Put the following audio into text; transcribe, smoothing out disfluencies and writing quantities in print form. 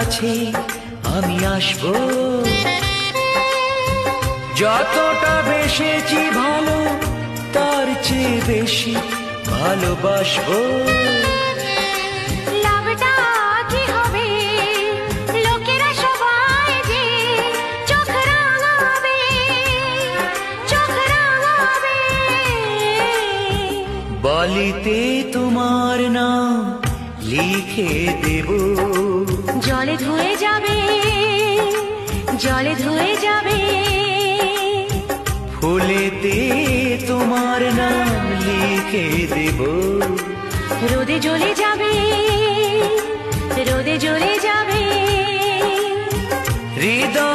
কাছে আমি আসবো, যতটা বেসেছি ভালো তার চেয়ে বেশি ভালোবাসবো। লাভটা কি হবে লোকেরা সবাই যে চোখ রাঙাবে, চোখ রাঙাবে। বালিতে তোমার নাম লিখে দেব, জলে ধুয়ে যাবে, জলে ধুয়ে যাবে। ফুলেতে তোমার নাম লিখে দেব, রোদে জ্বলে যাবে, রোদে জ্বলে যাবে। হৃদয়